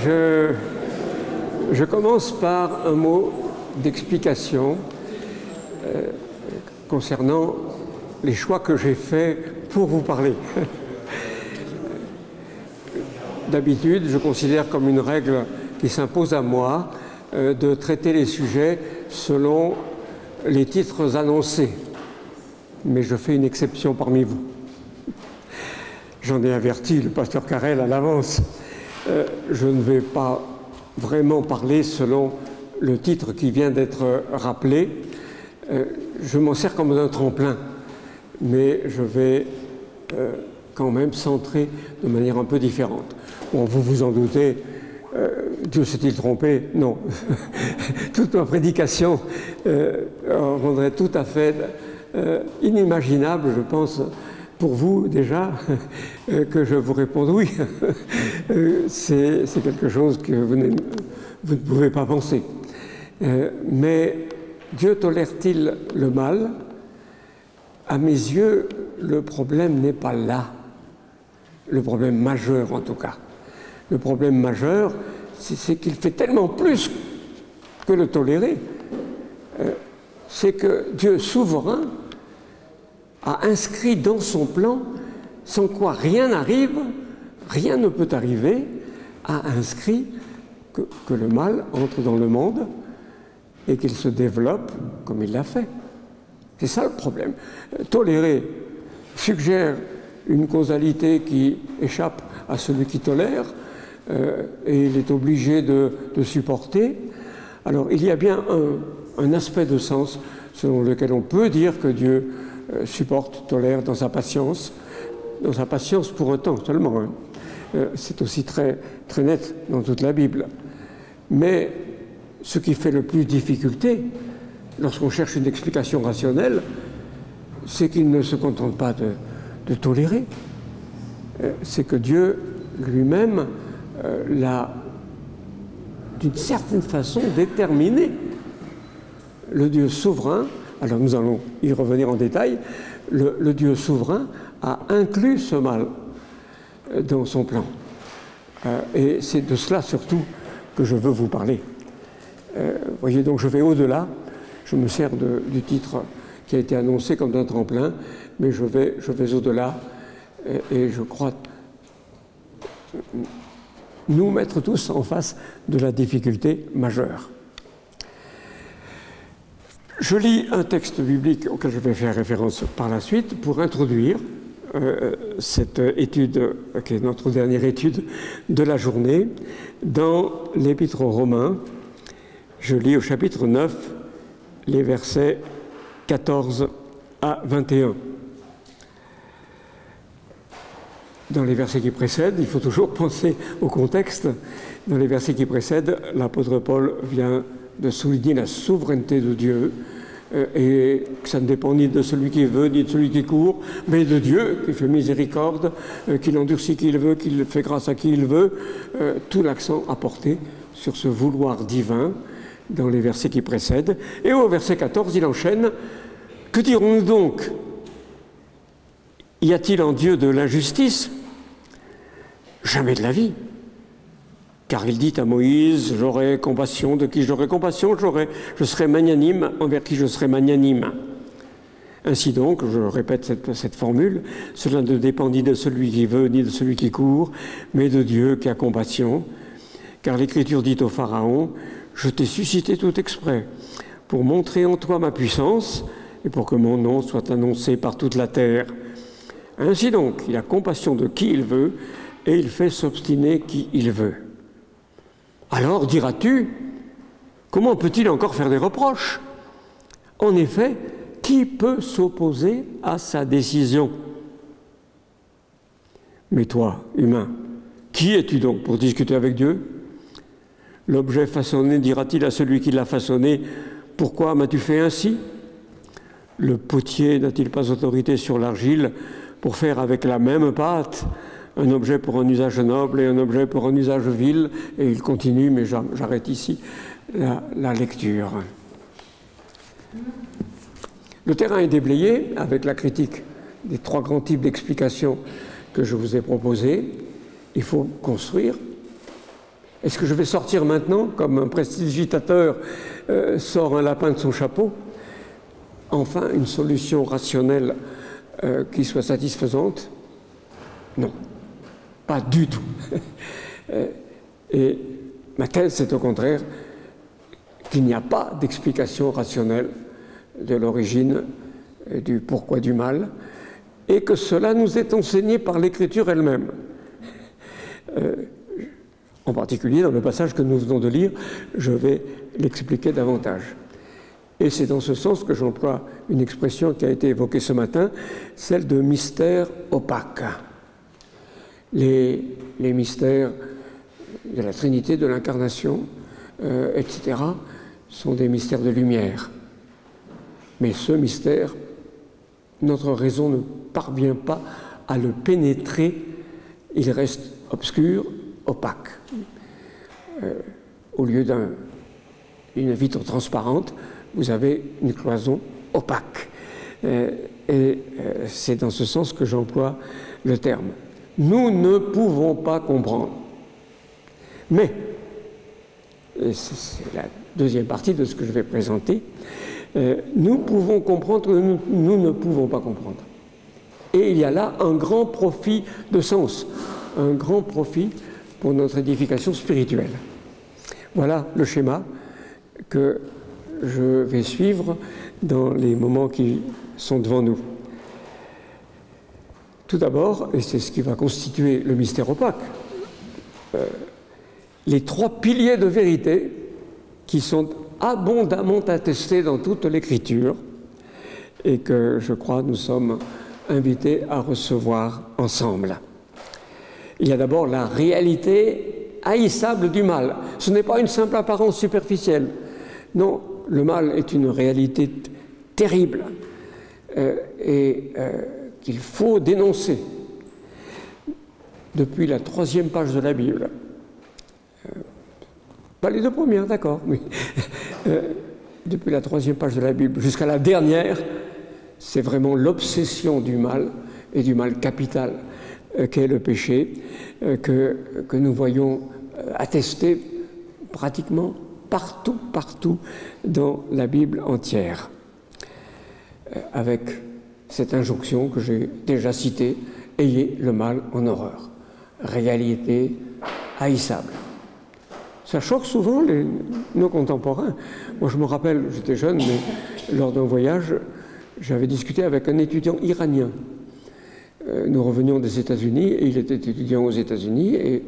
Je commence par un mot d'explication concernant les choix que j'ai faits pour vous parler. D'habitude, je considère comme une règle qui s'impose à moi de traiter les sujets selon les titres annoncés. Mais je fais une exception parmi vous. J'en ai averti le pasteur Carrel à l'avance. Je ne vais pas vraiment parler selon le titre qui vient d'être rappelé. Je m'en sers comme d'un tremplin, mais je vais quand même centrer de manière un peu différente. Bon, vous vous en doutez, Dieu s'est-il trompé? Non. Toute ma prédication rendrait tout à fait inimaginable, je pense, pour vous déjà, que je vous réponde oui. C'est quelque chose que vous ne pouvez pas penser. Mais Dieu tolère-t-il le mal? À mes yeux, le problème n'est pas là. Le problème majeur, en tout cas. Le problème majeur, c'est qu'il fait tellement plus que le tolérer. C'est que Dieu souverain a inscrit dans son plan, sans quoi rien n'arrive, rien ne peut arriver, a inscrit que le mal entre dans le monde et qu'il se développe comme il l'a fait. C'est ça le problème. Tolérer suggère une causalité qui échappe à celui qui tolère et il est obligé de supporter. Alors il y a bien un aspect de sens selon lequel on peut dire que Dieu supporte, tolère dans sa patience pour un temps seulement. C'est aussi très, très net dans toute la Bible. Mais ce qui fait le plus difficulté, lorsqu'on cherche une explication rationnelle, c'est qu'il ne se contente pas de tolérer. C'est que Dieu lui-même l'a, d'une certaine façon, déterminé. Le Dieu souverain, alors nous allons y revenir en détail, le Dieu souverain a inclus ce mal dans son plan. Et c'est de cela surtout que je veux vous parler. Voyez, donc je vais au-delà, je me sers du titre qui a été annoncé comme d'un tremplin, mais je vais au-delà et je crois nous mettre tous en face de la difficulté majeure. Je lis un texte biblique auquel je vais faire référence par la suite pour introduire cette étude, qui est notre dernière étude de la journée, dans l'Épître aux Romains. Je lis au chapitre 9, les versets 14 à 21. Dans les versets qui précèdent, il faut toujours penser au contexte. Dans les versets qui précèdent, l'apôtre Paul vient de souligner la souveraineté de Dieu et que ça ne dépend ni de celui qui veut, ni de celui qui court, mais de Dieu qui fait miséricorde, qui l'endurcit qui il veut, qui fait grâce à qui il veut. Tout l'accent apporté sur ce vouloir divin dans les versets qui précèdent. Et au verset 14, il enchaîne. « Que dirons-nous donc? Y a-t-il en Dieu de l'injustice? Jamais de la vie. Car il dit à Moïse, j'aurai compassion de qui j'aurai compassion, je serai magnanime envers qui je serai magnanime. Ainsi donc, je répète cette formule, cela ne dépend ni de celui qui veut, ni de celui qui court, mais de Dieu qui a compassion. Car l'Écriture dit au Pharaon, je t'ai suscité tout exprès, pour montrer en toi ma puissance, et pour que mon nom soit annoncé par toute la terre. Ainsi donc, il a compassion de qui il veut, et il fait s'obstiner qui il veut. Alors, diras-tu, comment peut-il encore faire des reproches? En effet, qui peut s'opposer à sa décision? Mais toi, humain, qui es-tu donc pour discuter avec Dieu? L'objet façonné dira-t-il à celui qui l'a façonné, pourquoi m'as-tu fait ainsi? Le potier n'a-t-il pas autorité sur l'argile pour faire avec la même pâte un objet pour un usage noble et un objet pour un usage vil? Et il continue, mais j'arrête ici la lecture. Le terrain est déblayé avec la critique des trois grands types d'explications que je vous ai proposés. Il faut construire Est-ce que je vais sortir maintenant, comme un prestidigitateur sort un lapin de son chapeau, enfin une solution rationnelle qui soit satisfaisante? Non, pas du tout. Et ma thèse, c'est au contraire qu'il n'y a pas d'explication rationnelle de l'origine du pourquoi du mal, et que cela nous est enseigné par l'Écriture elle-même. En particulier, dans le passage que nous venons de lire, je vais l'expliquer davantage. Et c'est dans ce sens que j'emploie une expression qui a été évoquée ce matin, celle de mystère opaque. Les mystères de la Trinité, de l'Incarnation, etc., sont des mystères de lumière. Mais ce mystère, notre raison ne parvient pas à le pénétrer, il reste obscur, opaque. Au lieu d'une vitre transparente, vous avez une cloison opaque. C'est dans ce sens que j'emploie le terme. Nous ne pouvons pas comprendre. Mais, et c'est la deuxième partie de ce que je vais présenter, nous pouvons comprendre que nous ne pouvons pas comprendre. Et il y a là un grand profit de sens, un grand profit pour notre édification spirituelle. Voilà le schéma que je vais suivre dans les moments qui sont devant nous. Tout d'abord, et c'est ce qui va constituer le mystère opaque, les trois piliers de vérité qui sont abondamment attestés dans toute l'Écriture et que, je crois, nous sommes invités à recevoir ensemble. Il y a d'abord la réalité haïssable du mal. Ce n'est pas une simple apparence superficielle. Non, le mal est une réalité terrible qu'il faut dénoncer. Depuis la 3e page de la Bible, pas les 2 premières, d'accord, mais depuis la 3e page de la Bible jusqu'à la dernière, c'est vraiment l'obsession du mal, et du mal capital qu'est le péché, que nous voyons attesté pratiquement partout dans la Bible entière, avec cette injonction que j'ai déjà citée, « Ayez le mal en horreur », réalité haïssable. Ça choque souvent nos contemporains. Moi, je me rappelle, j'étais jeune, mais lors d'un voyage, j'avais discuté avec un étudiant iranien. Nous revenions des États-Unis, et il était étudiant aux États-Unis,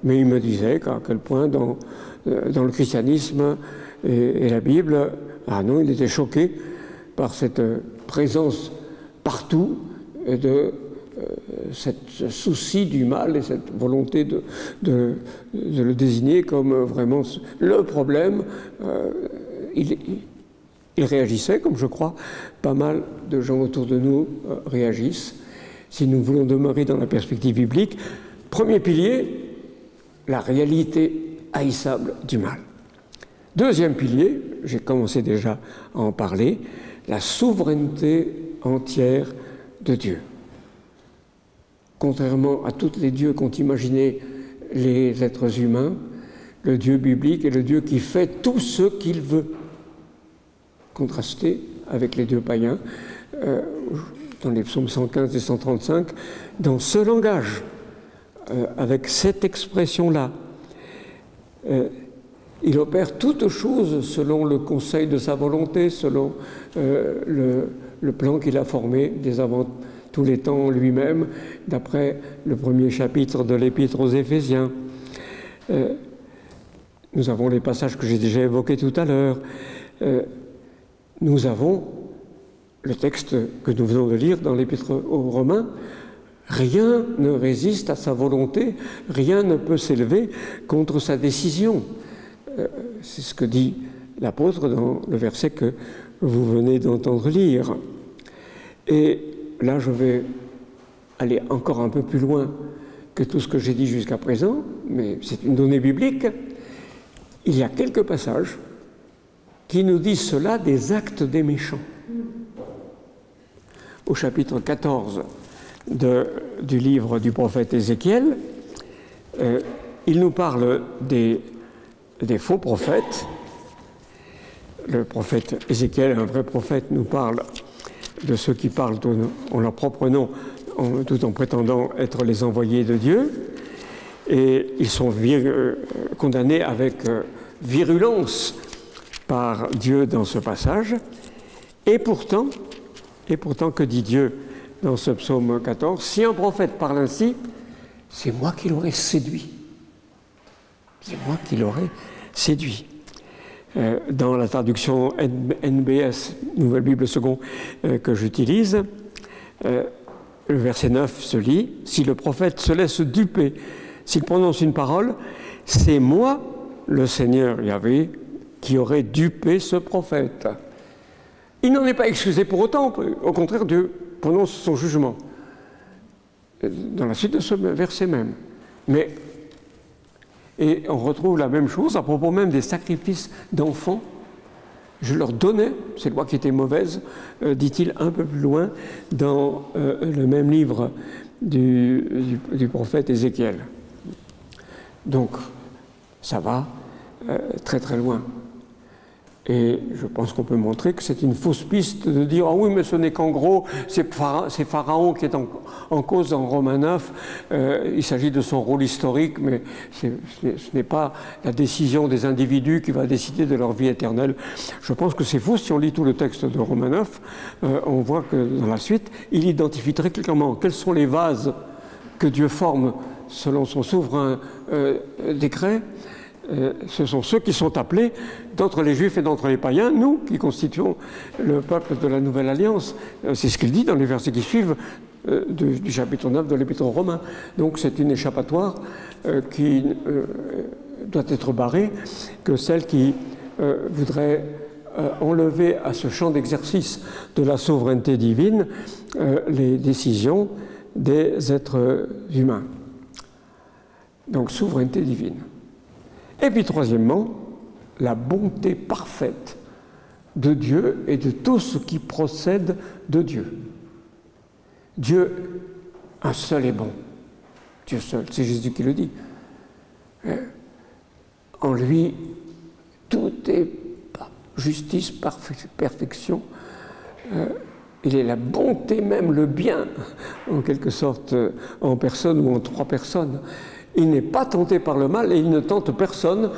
mais il me disait qu'à quel point dans le christianisme et la Bible, ah non, il était choqué par cette présence partout de ce souci du mal et cette volonté de le désigner comme vraiment le problème. Il réagissait, comme je crois pas mal de gens autour de nous réagissent. Si nous voulons demeurer dans la perspective biblique, premier pilier, la réalité haïssable du mal. Deuxième pilier, j'ai commencé déjà à en parler, la souveraineté entière de Dieu. Contrairement à tous les dieux qu'ont imaginé les êtres humains, le Dieu biblique est le Dieu qui fait tout ce qu'il veut. Contrasté avec les dieux païens, dans les psaumes 115 et 135, dans ce langage, avec cette expression-là. Il opère toutes choses selon le conseil de sa volonté, selon le plan qu'il a formé dès avant tous les temps lui-même, d'après le premier chapitre de l'Épître aux Éphésiens. Nous avons les passages que j'ai déjà évoqués tout à l'heure. Nous avons le texte que nous venons de lire dans l'Épître aux Romains. Rien ne résiste à sa volonté, rien ne peut s'élever contre sa décision. C'est ce que dit l'apôtre dans le verset que vous venez d'entendre lire. Et là, je vais aller encore un peu plus loin que tout ce que j'ai dit jusqu'à présent, mais c'est une donnée biblique. Il y a quelques passages qui nous disent cela des actes des méchants. Au chapitre 14 du livre du prophète Ézéchiel, il nous parle des faux prophètes. Le prophète Ézéchiel, un vrai prophète, nous parle de ceux qui parlent en leur propre nom, tout en prétendant être les envoyés de Dieu. Et ils sont condamnés avec virulence par Dieu dans ce passage. Et pourtant, que dit Dieu dans ce psaume 14 ? Si un prophète parle ainsi, c'est moi qui l'aurais séduit. C'est moi qui l'aurais séduit. Dans la traduction NBS, Nouvelle Bible Seconde, que j'utilise, le verset 9 se lit « Si le prophète se laisse duper, s'il prononce une parole, c'est moi, le Seigneur Yahvé, qui aurait dupé ce prophète. » Il n'en est pas excusé pour autant, au contraire, Dieu prononce son jugement dans la suite de ce verset même. Et on retrouve la même chose à propos même des sacrifices d'enfants. Je leur donnais, ces lois qui étaient mauvaises, dit-il un peu plus loin, dans le même livre du prophète Ézéchiel. Donc, ça va très très loin. Et je pense qu'on peut montrer que c'est une fausse piste de dire « Ah oui, mais ce n'est qu'en gros, c'est Pharaon qui est en cause en Romains 9. Il s'agit de son rôle historique, mais ce n'est pas la décision des individus qui va décider de leur vie éternelle. » Je pense que c'est faux. Si on lit tout le texte de Romains 9, on voit que dans la suite, il identifie très clairement quels sont les vases que Dieu forme selon son souverain décret. Ce sont ceux qui sont appelés, d'entre les Juifs et d'entre les païens, nous qui constituons le peuple de la Nouvelle Alliance. C'est ce qu'il dit dans les versets qui suivent du chapitre 9 de l'Épître aux Romains. Donc c'est une échappatoire qui doit être barrée, que celle qui voudrait enlever à ce champ d'exercice de la souveraineté divine les décisions des êtres humains. Donc souveraineté divine. Et puis troisièmement, la bonté parfaite de Dieu et de tout ce qui procède de Dieu. Dieu, un seul est bon. Dieu seul, c'est Jésus qui le dit. En lui, tout est justice, perfection. Il est la bonté même, le bien, en quelque sorte, en personne ou en trois personnes. Il n'est pas tenté par le mal et il ne tente personne,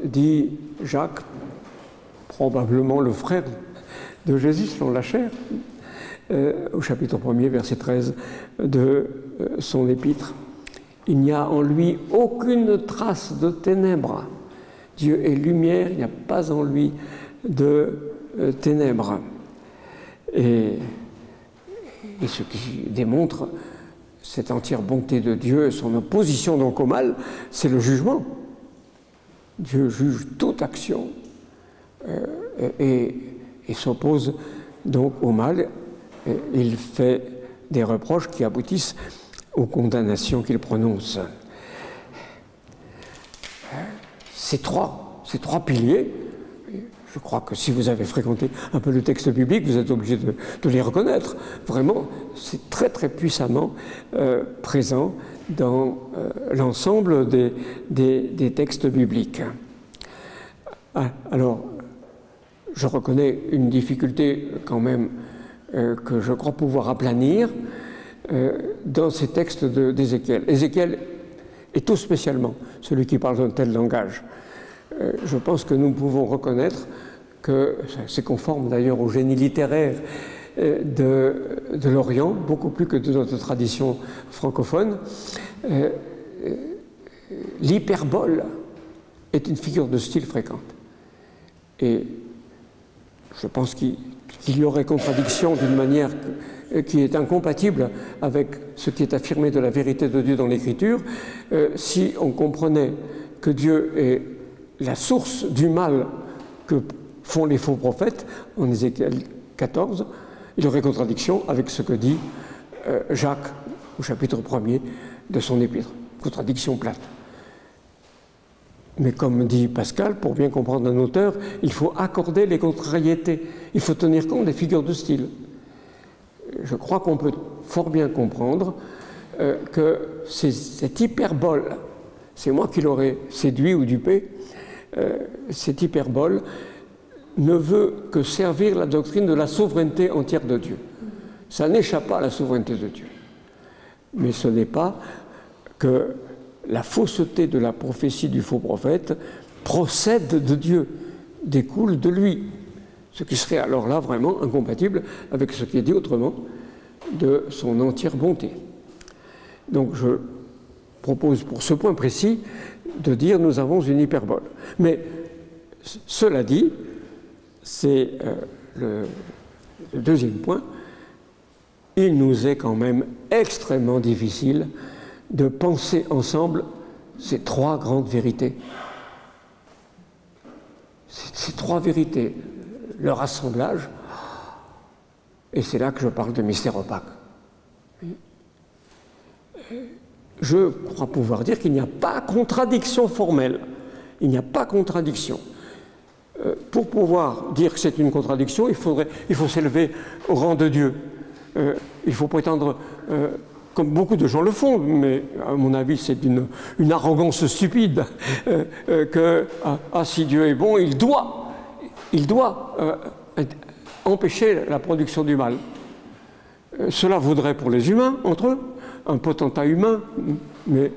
dit Jacques, probablement le frère de Jésus selon la chair, au chapitre 1er, verset 13 de son épître. Il n'y a en lui aucune trace de ténèbres. Dieu est lumière, il n'y a pas en lui de ténèbres. Et ce qui démontre cette entière bonté de Dieu et son opposition donc au mal, c'est le jugement. Dieu juge toute action et s'oppose donc au mal. Il fait des reproches qui aboutissent aux condamnations qu'il prononce. Ces trois piliers, je crois que si vous avez fréquenté un peu le texte biblique, vous êtes obligé de les reconnaître. Vraiment, c'est très très puissamment présent dans l'ensemble des textes bibliques. Alors, je reconnais une difficulté quand même que je crois pouvoir aplanir dans ces textes d'Ézéchiel. Ézéchiel, et tout spécialement celui qui parle d'un tel langage, je pense que nous pouvons reconnaître que c'est conforme d'ailleurs au génie littéraire de l'Orient, beaucoup plus que de notre tradition francophone. L'hyperbole est une figure de style fréquente. Et je pense qu'il y aurait contradiction d'une manière qui est incompatible avec ce qui est affirmé de la vérité de Dieu dans l'Écriture, si on comprenait que Dieu est la source du mal que font les faux prophètes, en Ézéchiel 14, il y aurait contradiction avec ce que dit Jacques au chapitre 1er de son épître. Contradiction plate. Mais comme dit Pascal, pour bien comprendre un auteur, il faut accorder les contrariétés. Il faut tenir compte des figures de style. Je crois qu'on peut fort bien comprendre que cette hyperbole, c'est moi qui l'aurais séduit ou dupé, cette hyperbole ne veut que servir la doctrine de la souveraineté entière de Dieu. Ça n'échappe pas à la souveraineté de Dieu. Mais ce n'est pas que la fausseté de la prophétie du faux prophète procède de Dieu, découle de lui. Ce qui serait alors là vraiment incompatible avec ce qui est dit autrement de son entière bonté. Donc je propose pour ce point précis de dire nous avons une hyperbole. Mais cela dit, c'est le deuxième point, il nous est quand même extrêmement difficile de penser ensemble ces trois grandes vérités. Ces trois vérités, leur assemblage, et c'est là que je parle de mystère opaque. Je crois pouvoir dire qu'il n'y a pas contradiction formelle. Il n'y a pas contradiction. Pour pouvoir dire que c'est une contradiction, il faut s'élever au rang de Dieu. Il faut prétendre, comme beaucoup de gens le font, mais à mon avis c'est une arrogance stupide, que si Dieu est bon, il doit empêcher la production du mal. Cela vaudrait pour les humains, entre eux, un potentat humain, mais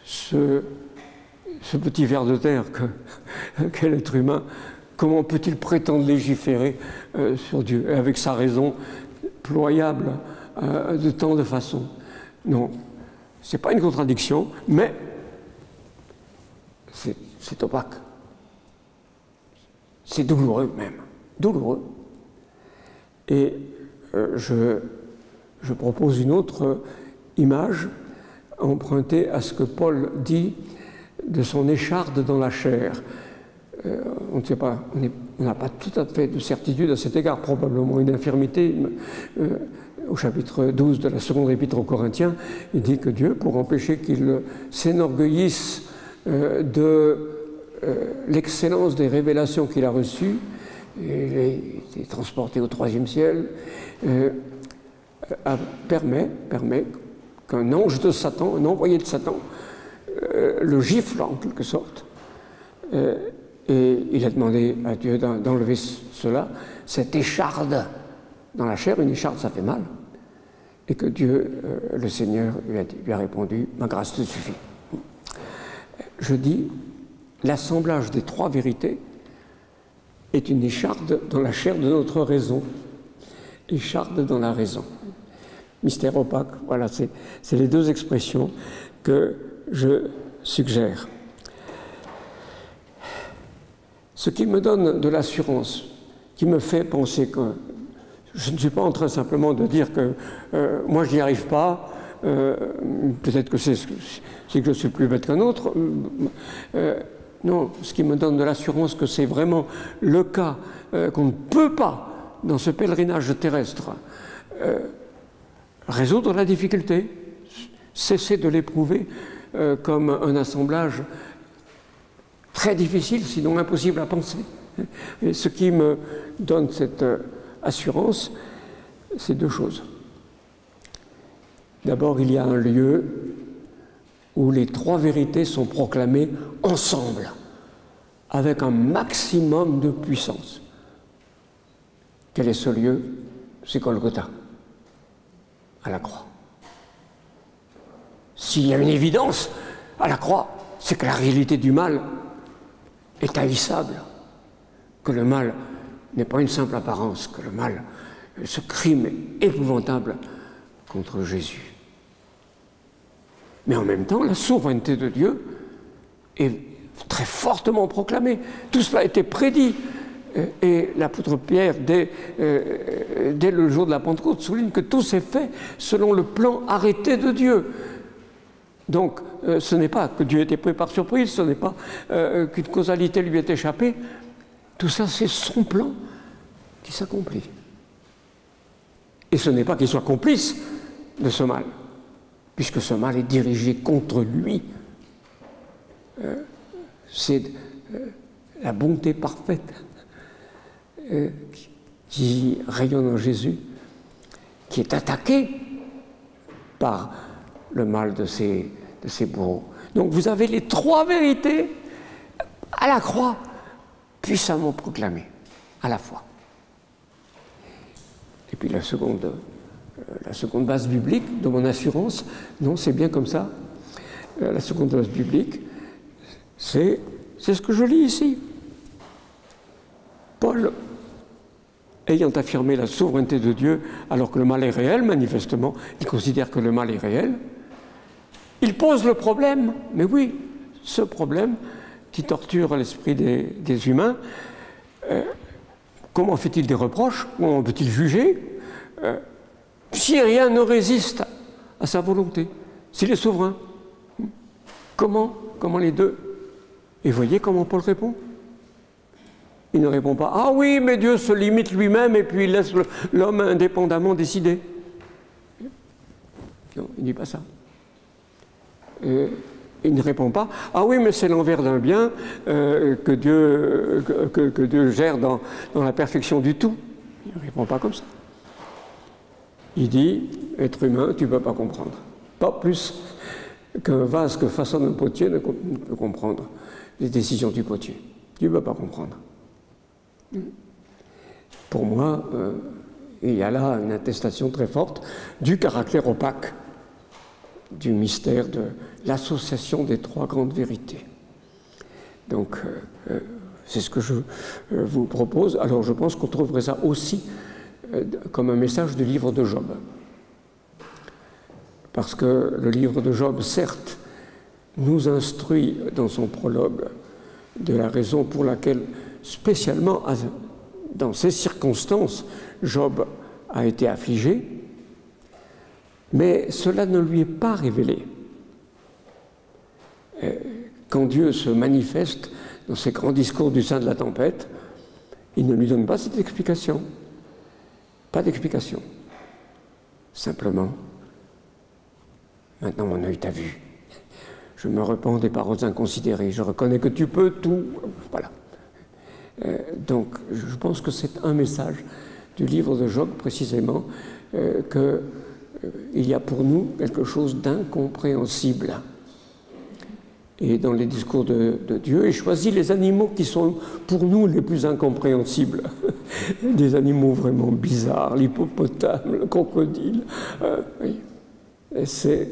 ce petit ver de terre qu'est l'être humain, comment peut-il prétendre légiférer sur Dieu, avec sa raison ployable de tant de façons? Non, ce n'est pas une contradiction, mais c'est opaque. C'est douloureux même, douloureux. Et je propose une autre image empruntée à ce que Paul dit de son écharde dans la chair. On ne sait pas, on n'a pas tout à fait de certitude à cet égard, probablement une infirmité. Au chapitre 12 de la seconde épître aux Corinthiens, il dit que Dieu, pour empêcher qu'il s'énorgueillisse de l'excellence des révélations qu'il a reçues, il est transporté au troisième ciel, permet qu'un ange de Satan, un envoyé de Satan, le gifle en quelque sorte. Et il a demandé à Dieu d'enlever cela, cette écharde dans la chair. Une écharde, ça fait mal. Et que Dieu, le Seigneur, lui a répondu, ma grâce te suffit. Je dis, l'assemblage des trois vérités est une écharde dans la chair de notre raison. Écharde dans la raison. Mystère opaque, voilà, c'est les deux expressions que je suggère. Ce qui me donne de l'assurance, qui me fait penser que je ne suis pas en train simplement de dire que moi je n'y arrive pas, peut-être que c'est que je suis plus bête qu'un autre. Non, ce qui me donne de l'assurance que c'est vraiment le cas, qu'on ne peut pas, dans ce pèlerinage terrestre, résoudre la difficulté, cesser de l'éprouver comme un assemblage très difficile, sinon impossible à penser. Et ce qui me donne cette assurance, c'est deux choses. D'abord, il y a un lieu où les trois vérités sont proclamées ensemble, avec un maximum de puissance. Quel est ce lieu? C'est Golgotha, à la croix. S'il y a une évidence à la croix, c'est que la réalité du mal est haïssable, que le mal n'est pas une simple apparence, que le mal, ce crime épouvantable contre Jésus. Mais en même temps, la souveraineté de Dieu est très fortement proclamée. Tout cela a été prédit. Et l'apôtre Pierre, dès le jour de la Pentecôte, souligne que tout s'est fait selon le plan arrêté de Dieu. Donc, ce n'est pas que Dieu était pris par surprise, ce n'est pas qu'une causalité lui est échappée. Tout ça, c'est son plan qui s'accomplit. Et ce n'est pas qu'il soit complice de ce mal, puisque ce mal est dirigé contre lui. C'est la bonté parfaite qui rayonne en Jésus, qui est attaquée par le mal de ses de ses bourreaux. Donc vous avez les trois vérités à la croix, puissamment proclamées, à la fois. Et puis la seconde base biblique de mon assurance, non, c'est bien comme ça. La seconde base biblique, c'est ce que je lis ici. Paul, ayant affirmé la souveraineté de Dieu alors que le mal est réel, manifestement, il considère que le mal est réel, il pose le problème, mais oui, ce problème qui torture l'esprit des humains, comment fait-il des reproches? Comment peut-il juger si rien ne résiste à sa volonté, s'il est souverain? Comment les deux? Et voyez comment Paul répond? Il ne répond pas « Ah oui, mais Dieu se limite lui-même et puis il laisse l'homme indépendamment décider. » Non, il ne dit pas ça. Il ne répond pas « Ah oui, mais c'est l'envers d'un bien que Dieu gère dans la perfection du tout. » Il ne répond pas comme ça. Il dit « Être humain, tu ne peux pas comprendre. Pas plus qu'un vase que façonne un potier ne peut comprendre les décisions du potier. Tu ne peux pas comprendre. » Pour moi, il y a là une attestation très forte du caractère opaque du mystère de l'association des trois grandes vérités. Donc, c'est ce que je vous propose. Alors, je pense qu'on trouverait ça aussi comme un message du livre de Job. Parce que le livre de Job, certes, nous instruit dans son prologue de la raison pour laquelle, spécialement dans ces circonstances, Job a été affligé, mais cela ne lui est pas révélé. Quand Dieu se manifeste dans ses grands discours du sein de la tempête, il ne lui donne pas cette explication. Pas d'explication. Simplement, maintenant mon œil t'a vu. Je me repens des paroles inconsidérées. Je reconnais que tu peux tout. Voilà. Donc, je pense que c'est un message du livre de Job, précisément, qu'il y a pour nous quelque chose d'incompréhensible. Et dans les discours de Dieu, il choisit les animaux qui sont pour nous les plus incompréhensibles. Des animaux vraiment bizarres, l'hippopotame, le crocodile. Oui. C'est,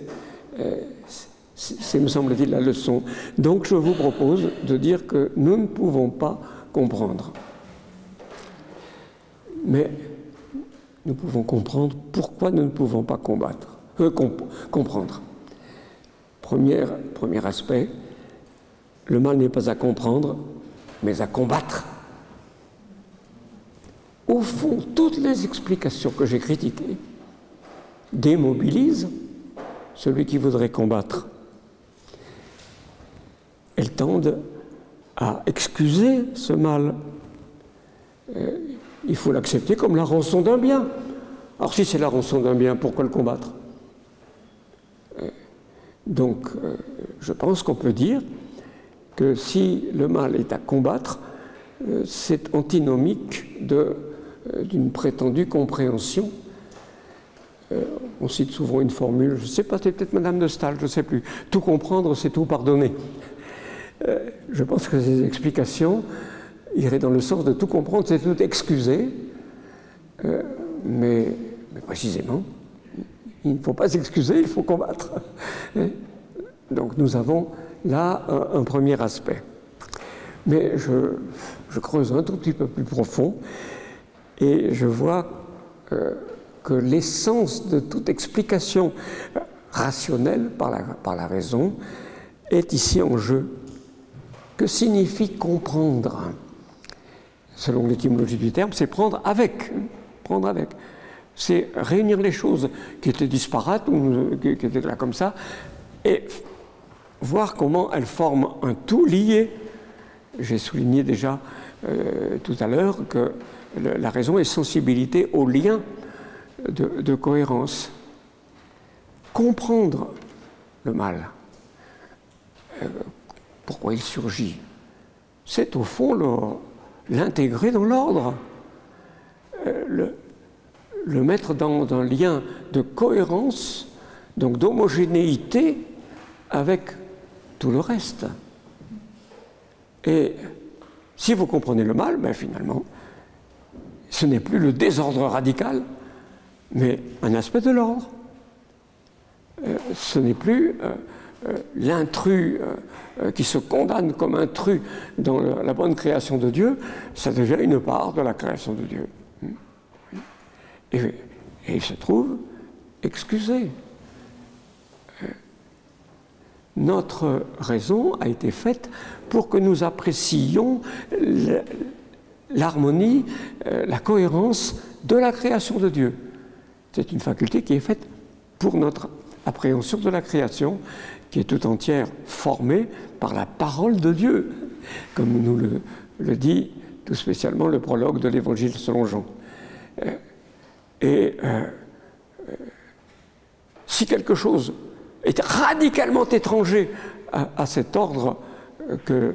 me semble-t-il, la leçon. Donc je vous propose de dire que nous ne pouvons pas comprendre. Mais nous pouvons comprendre pourquoi nous ne pouvons pas comprendre. Premier aspect, le mal n'est pas à comprendre, mais à combattre. Au fond, toutes les explications que j'ai critiquées démobilisent celui qui voudrait combattre. Elles tendent à excuser ce mal. Il faut l'accepter comme la rançon d'un bien. Alors si c'est la rançon d'un bien, pourquoi le combattre? Donc, je pense qu'on peut dire que si le mal est à combattre, c'est antinomique d'une prétendue compréhension. On cite souvent une formule, je ne sais pas, c'est peut-être Madame de Staël, je ne sais plus. Tout comprendre, c'est tout pardonner. Je pense que ces explications iraient dans le sens de tout comprendre, c'est tout excuser, mais précisément, il ne faut pas s'excuser, il faut combattre. Donc nous avons là un premier aspect. Mais je creuse un tout petit peu plus profond et je vois que l'essence de toute explication rationnelle par la raison est ici en jeu. Que signifie comprendre? Selon l'étymologie du terme, c'est prendre avec. Prendre avec. C'est réunir les choses qui étaient disparates, ou qui étaient là comme ça, et voir comment elles forment un tout lié. J'ai souligné déjà tout à l'heure que la raison est sensibilité au lien de cohérence. Comprendre le mal, pourquoi il surgit, c'est au fond l'intégrer dans l'ordre, le mettre dans un lien de cohérence, donc d'homogénéité avec tout le reste. Et si vous comprenez le mal, ben finalement, ce n'est plus le désordre radical, mais un aspect de l'ordre. Ce n'est plus l'intrus qui se condamne comme intrus dans la bonne création de Dieu, ça devient une part de la création de Dieu. Et il se trouve excusé. Notre raison a été faite pour que nous apprécions l'harmonie, la cohérence de la création de Dieu. C'est une faculté qui est faite pour notre appréhension de la création, qui est tout entière formée par la parole de Dieu, comme nous le dit tout spécialement le prologue de l'Évangile selon Jean. Si quelque chose est radicalement étranger à cet ordre que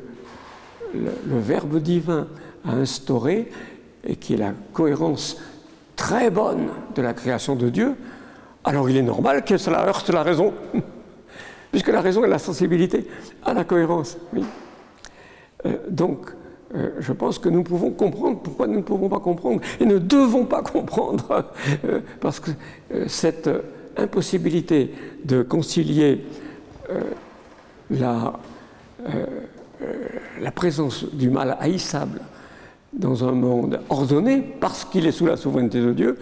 le Verbe divin a instauré, et qui est la cohérence très bonne de la création de Dieu, alors il est normal que cela heurte la raison, puisque la raison est la sensibilité à la cohérence. Oui. Donc, je pense que nous pouvons comprendre pourquoi nous ne pouvons pas comprendre, et ne devons pas comprendre, parce que cette impossibilité de concilier la présence du mal haïssable dans un monde ordonné, parce qu'il est sous la souveraineté de Dieu,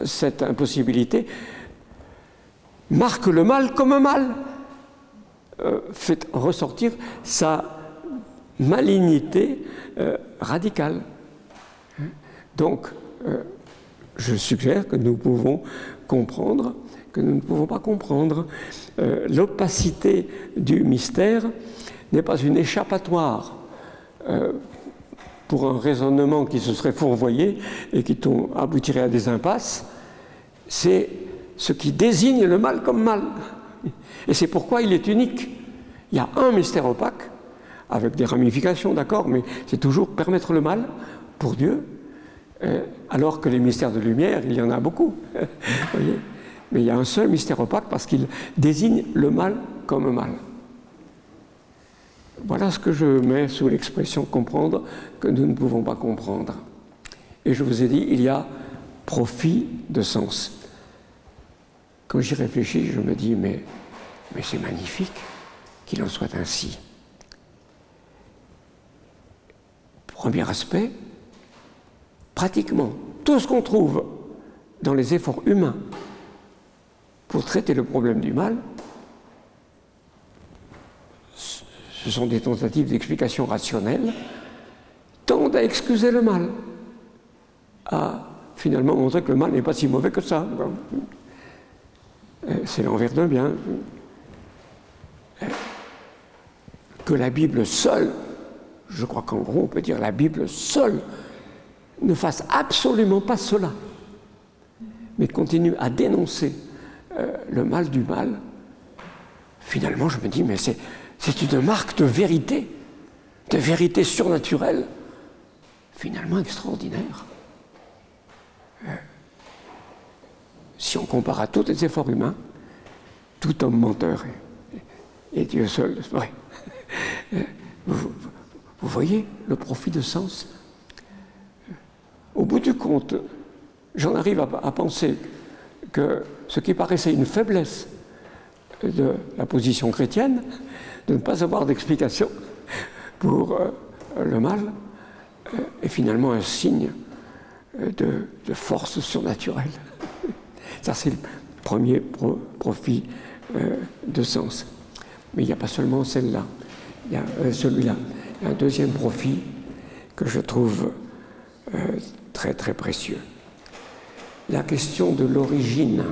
cette impossibilité marque le mal comme un mal, fait ressortir sa malignité radicale. Donc, je suggère que nous pouvons comprendre, que nous ne pouvons pas comprendre. L'opacité du mystère n'est pas une échappatoire pour un raisonnement qui se serait fourvoyé et qui aboutirait à des impasses. C'est ce qui désigne le mal comme mal. Et c'est pourquoi il est unique. Il y a un mystère opaque, avec des ramifications, d'accord, mais c'est toujours permettre le mal pour Dieu, alors que les mystères de lumière, il y en a beaucoup. Voyez, mais il y a un seul mystère opaque parce qu'il désigne le mal comme mal. Voilà ce que je mets sous l'expression comprendre que nous ne pouvons pas comprendre. Et je vous ai dit, il y a profit de sens. Quand j'y réfléchis, je me dis, mais c'est magnifique qu'il en soit ainsi. Premier aspect, pratiquement tout ce qu'on trouve dans les efforts humains pour traiter le problème du mal, ce sont des tentatives d'explication rationnelle, tendent à excuser le mal, à finalement montrer que le mal n'est pas si mauvais que ça. C'est l'envers d'un bien. Que la Bible seule, je crois qu'en gros on peut dire la Bible seule, ne fasse absolument pas cela, mais continue à dénoncer le mal du mal, finalement je me dis, mais c'est une marque de vérité surnaturelle, finalement extraordinaire. Si on compare à tous les efforts humains, tout homme menteur et Dieu seul, c'est vrai. Vous voyez le profit de sens. Au bout du compte, j'en arrive à penser que ce qui paraissait une faiblesse de la position chrétienne, de ne pas avoir d'explication pour le mal, est finalement un signe de force surnaturelle. Ça, c'est le premier profit de sens. Mais il n'y a pas seulement celle-là. Il y a celui-là. Il y a un deuxième profit que je trouve très très précieux. La question de l'origine,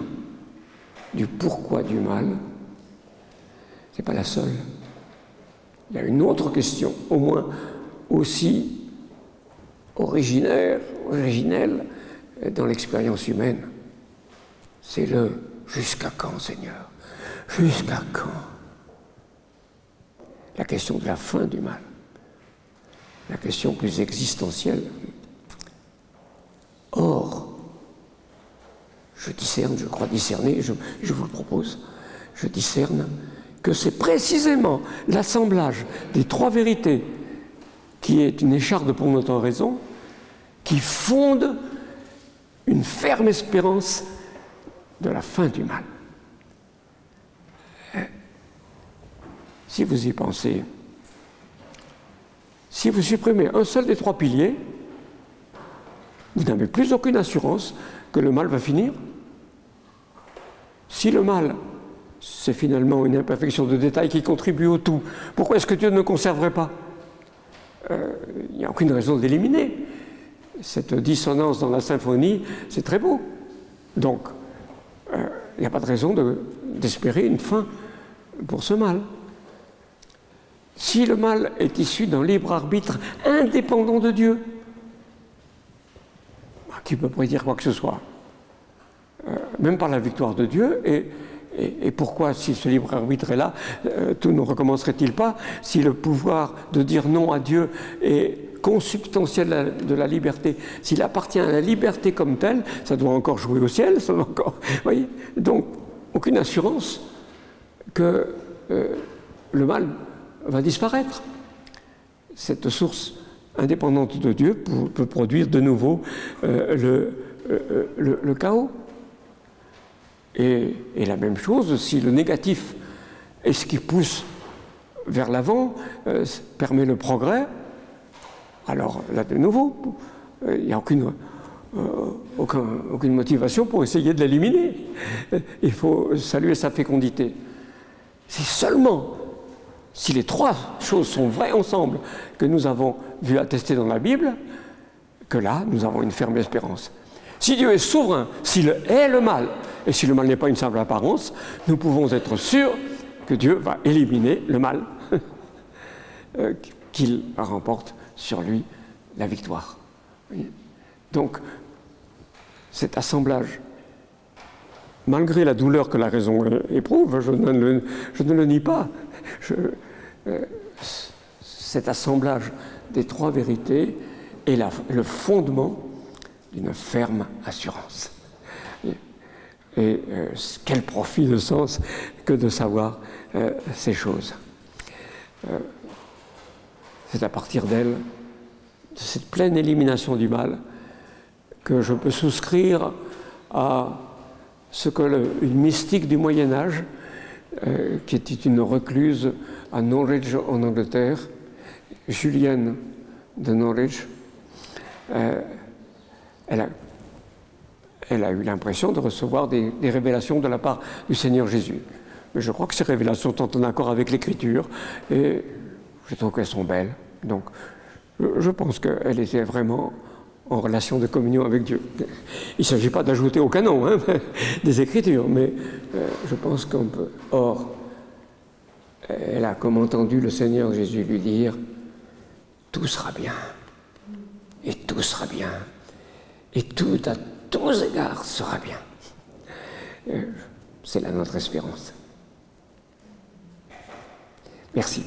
du pourquoi du mal, ce n'est pas la seule. Il y a une autre question, au moins aussi originelle dans l'expérience humaine. C'est le « jusqu'à quand, Seigneur? Jusqu'à quand ?» La question de la fin du mal, la question plus existentielle. Or, je discerne, je crois discerner, je vous le propose, je discerne que c'est précisément l'assemblage des trois vérités qui est une écharde pour notre raison, qui fonde une ferme espérance de la fin du mal. Si vous y pensez, si vous supprimez un seul des trois piliers, vous n'avez plus aucune assurance que le mal va finir. Si le mal, c'est finalement une imperfection de détail qui contribue au tout, pourquoi est-ce que Dieu ne conserverait pas? Il n'y a aucune raison de l'éliminer. Cette dissonance dans la symphonie, c'est très beau. Donc, il n'y a pas de raison d'espérer une fin pour ce mal. Si le mal est issu d'un libre arbitre indépendant de Dieu, qui peut prédire quoi que ce soit, même par la victoire de Dieu, et pourquoi, si ce libre arbitre est là, tout ne recommencerait-il pas si le pouvoir de dire non à Dieu est consubstantiel de la liberté, s'il appartient à la liberté comme telle, ça doit encore jouer au ciel, ça doit encore, voyez, donc aucune assurance que le mal va disparaître. Cette source indépendante de Dieu peut produire de nouveau le chaos. Et la même chose, si le négatif est ce qui pousse vers l'avant, permet le progrès, alors là de nouveau, il n'y a aucune motivation pour essayer de l'éliminer. Il faut saluer sa fécondité. C'est seulement si les trois choses sont vraies ensemble que nous avons vu attester dans la Bible, que là, nous avons une ferme espérance. Si Dieu est souverain, s'il est le mal, et si le mal n'est pas une simple apparence, nous pouvons être sûrs que Dieu va éliminer le mal, qu'il remporte sur lui la victoire. Donc, cet assemblage, malgré la douleur que la raison éprouve, je ne le nie pas, cet assemblage des trois vérités est le fondement d'une ferme assurance. Et quel profit de sens que de savoir ces choses. C'est à partir d'elle, de cette pleine élimination du mal, que je peux souscrire à ce que une mystique du Moyen-Âge, qui était une recluse à Norwich en Angleterre, Julienne de Norwich, elle a eu l'impression de recevoir des révélations de la part du Seigneur Jésus. Mais je crois que ces révélations sont en accord avec l'Écriture et je trouve qu'elles sont belles. Donc, je pense qu'elle était vraiment en relation de communion avec Dieu. Il ne s'agit pas d'ajouter au canon des Écritures, mais je pense qu'on peut. Or, elle a comme entendu le Seigneur Jésus lui dire « Tout sera bien, et tout sera bien, et tout à tous égards sera bien. » C'est là notre espérance. Merci.